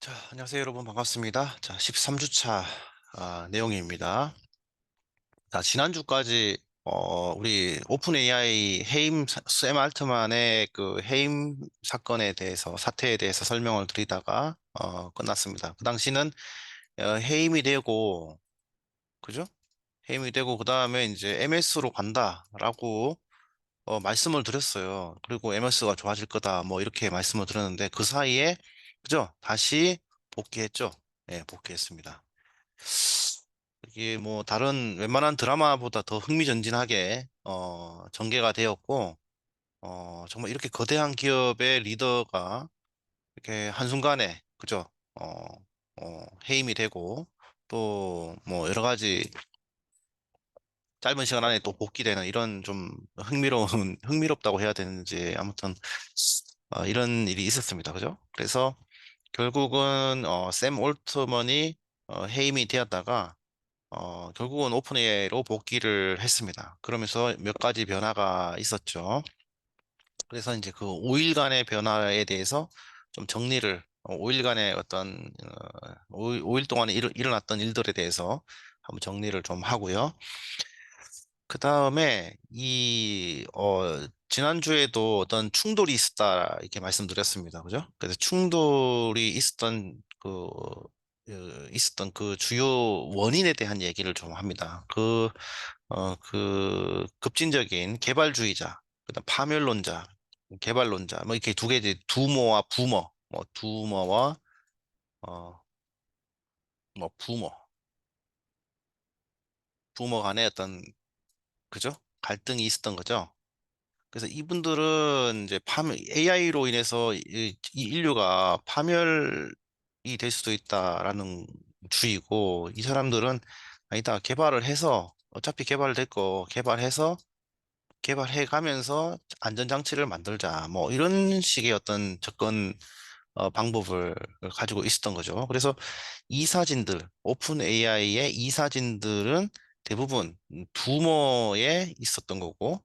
자, 안녕하세요, 여러분. 반갑습니다. 자, 13주차 내용입니다. 자, 지난주까지 우리 오픈 AI 해임 샘 알트만의 그 해임 사건에 대해서 사태에 대해서 설명을 드리다가 끝났습니다. 그 당시는 해임이 되고 그죠? 해임이 되고 그다음에 이제 MS로 간다라고 말씀을 드렸어요. 그리고 MS가 좋아질 거다 뭐 이렇게 말씀을 드렸는데 그 사이에 그죠? 다시 복귀했죠. 예, 복귀했습니다. 이게 뭐 다른 웬만한 드라마보다 더 흥미진진하게 전개가 되었고 정말 이렇게 거대한 기업의 리더가 이렇게 한순간에 그죠? 어, 해임이 되고 또 뭐 여러 가지 짧은 시간 안에 또 복귀되는 이런 좀 흥미로운 흥미롭다고 해야 되는지 아무튼 이런 일이 있었습니다. 그죠? 그래서 결국은 샘 올트먼이 해임이 되었다가 결국은 오픈 AI로 복귀를 했습니다. 그러면서 몇 가지 변화가 있었죠. 그래서 이제 그 5일간의 변화에 대해서 좀 정리를 5일간의 어떤 5일 동안에 일어났던 일들에 대해서 한번 정리를 좀 하고요. 그 다음에 지난주에도 어떤 충돌이 있었다, 이렇게 말씀드렸습니다. 그죠? 그래서 충돌이 있었던 그 주요 원인에 대한 얘기를 좀 합니다. 그 급진적인 개발주의자, 그다음 파멸론자, 개발론자, 뭐 이렇게 두 개지, 두모와 부모, 뭐 두모와, 어, 뭐 부모 간의 어떤, 그죠? 갈등이 있었던 거죠. 그래서 이분들은 이제 AI로 인해서 이 인류가 파멸이 될 수도 있다라는 주의고, 이 사람들은 아니다, 개발을 해서, 어차피 개발될 거 개발해서, 개발해 가면서 안전장치를 만들자. 뭐, 이런 식의 어떤 접근 방법을 가지고 있었던 거죠. 그래서 이사진들, 오픈 AI의 이사진들은 대부분 부모에 있었던 거고,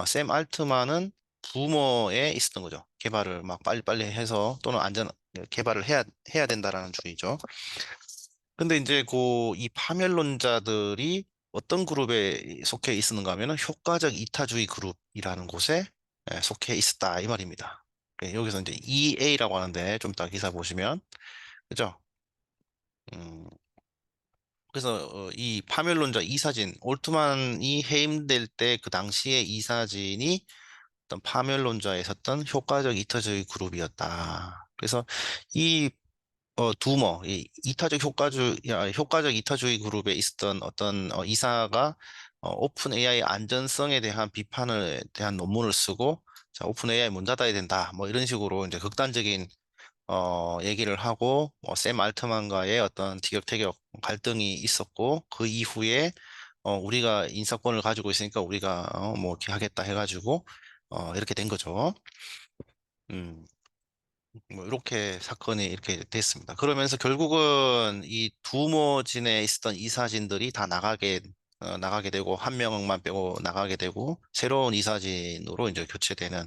샘 알트만은 부모에 있었던 거죠. 개발을 막 빨리빨리 해서 또는 개발을 해야 된다라는 주의죠. 근데 이제 이 파멸론자들이 어떤 그룹에 속해 있었는가 하면은 효과적 이타주의 그룹이라는 곳에 속해 있었다 이 말입니다. 여기서 이제 EA라고 하는데 좀 이따 기사 보시면 그죠? 음, 그래서 이 파멸론자 이사진 올트만이 해임될 때 그 당시에 이사진이 어떤 파멸론자에 있었던 효과적 이타주의 그룹이었다. 그래서 이 이 효과적 이타주의 그룹에 있었던 어떤 이사가 오픈 AI 안전성에 대한 비판을 대한 논문을 쓰고 자, 오픈 AI 문 닫아야 된다. 뭐 이런 식으로 이제 극단적인 얘기를 하고 샘 알트만과의 어떤 티격태격 갈등이 있었고 그 이후에 우리가 인사권을 가지고 있으니까 우리가 뭐 이렇게 하겠다 해가지고 이렇게 된 거죠. 음. 뭐 이렇게 사건이 이렇게 됐습니다. 그러면서 결국은 이 두모진에 있었던 이사진들이 다 나가게 되고 한 명만 빼고 나가게 되고 새로운 이사진으로 이제 교체되는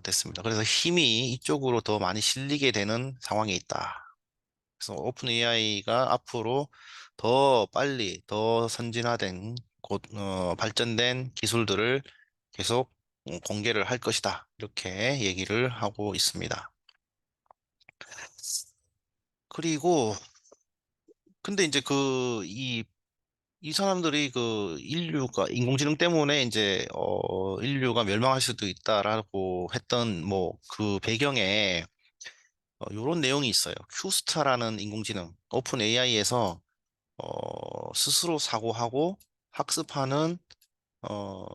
됐습니다. 그래서 힘이 이쪽으로 더 많이 실리게 되는 상황에 있다. 그래서 오픈 AI가 앞으로 더 빨리 더 선진화된 발전된 기술들을 계속 공개를 할 것이다. 이렇게 얘기를 하고 있습니다. 그리고 근데 이제 이 사람들이 인류가 인공지능 때문에 이제 인류가 멸망할 수도 있다라고 했던 뭐 그 배경에 요런 내용이 있어요. 큐스타라는 인공지능 오픈 AI에서 스스로 사고하고 학습하는 어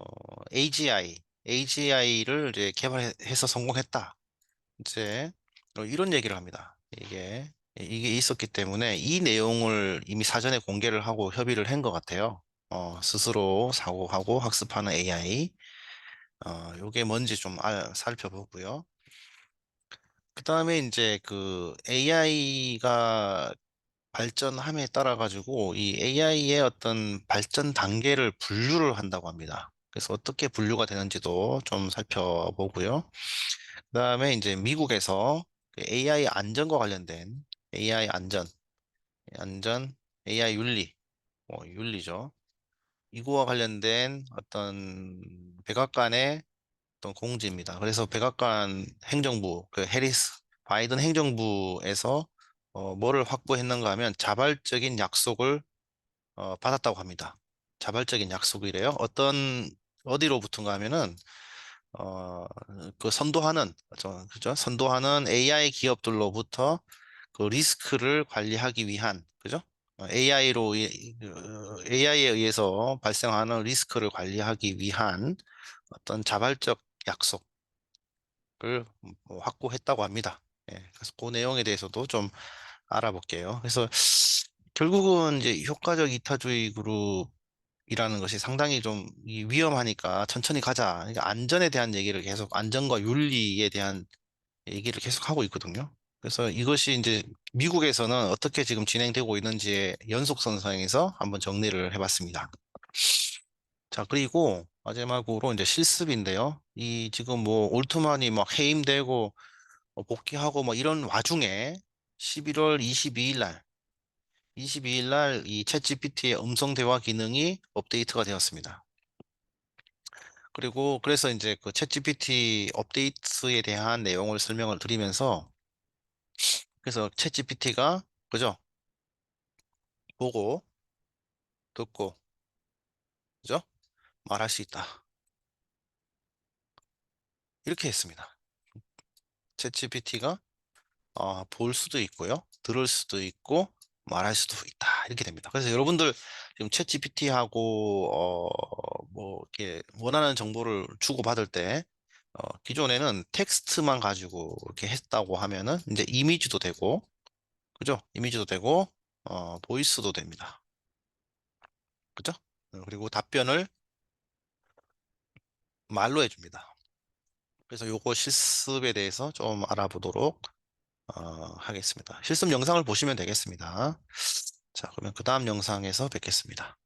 AGI를 이제 개발해서 성공했다. 이제 이런 얘기를 합니다. 이게 있었기 때문에 이 내용을 이미 사전에 공개를 하고 협의를 한 것 같아요. 스스로 사고하고 학습하는 AI. 요게 뭔지 좀 살펴보고요. 그 다음에 이제 그 AI가 발전함에 따라 가지고 이 AI의 어떤 발전 단계를 분류를 한다고 합니다. 그래서 어떻게 분류가 되는지도 좀 살펴보고요. 그다음에 이제 미국에서 그 AI 안전과 관련된 AI 안전, AI 윤리, 윤리죠. 이거와 관련된 어떤 백악관의 어떤 공지입니다. 그래서 백악관 행정부, 그 해리스 바이든 행정부에서 뭐를 확보했는가 하면 자발적인 약속을 받았다고 합니다. 자발적인 약속이래요. 어디로부터인가 하면은 어, 그 선도하는, 그죠? 선도하는 AI 기업들로부터 그 리스크를 관리하기 위한, 그죠? AI에 의해서 발생하는 리스크를 관리하기 위한 어떤 자발적 약속을 확보했다고 합니다. 예, 그래서 그 내용에 대해서도 좀 알아볼게요. 그래서 결국은 이제 효과적 이타주의 그룹이라는 것이 상당히 좀 위험하니까 천천히 가자. 그러니까 안전에 대한 얘기를 계속, 안전과 윤리에 대한 얘기를 계속 하고 있거든요. 그래서 이것이 이제 미국에서는 어떻게 지금 진행되고 있는지의 연속선상에서 한번 정리를 해봤습니다. 자, 그리고 마지막으로 이제 실습인데요. 이 지금 뭐 올트만이 막 해임되고 복귀하고 뭐 이런 와중에 11월 22일 날 이 챗GPT의 음성 대화 기능이 업데이트가 되었습니다. 그리고 그래서 이제 그 챗GPT 업데이트에 대한 내용을 설명을 드리면서 그래서 챗GPT가 그죠? 보고 듣고 그죠? 말할 수 있다. 이렇게 했습니다. 챗GPT가 볼 수도 있고요. 들을 수도 있고 말할 수도 있다. 이렇게 됩니다. 그래서 여러분들 지금 챗GPT하고 뭐 이렇게 원하는 정보를 주고받을 때 기존에는 텍스트만 가지고 이렇게 했다고 하면은 이제 이미지도 되고 그죠? 이미지도 되고 보이스도 됩니다. 그죠? 그리고 답변을 말로 해줍니다. 그래서 요거 실습에 대해서 좀 알아보도록 하겠습니다. 실습 영상을 보시면 되겠습니다. 자, 그러면 그 다음 영상에서 뵙겠습니다.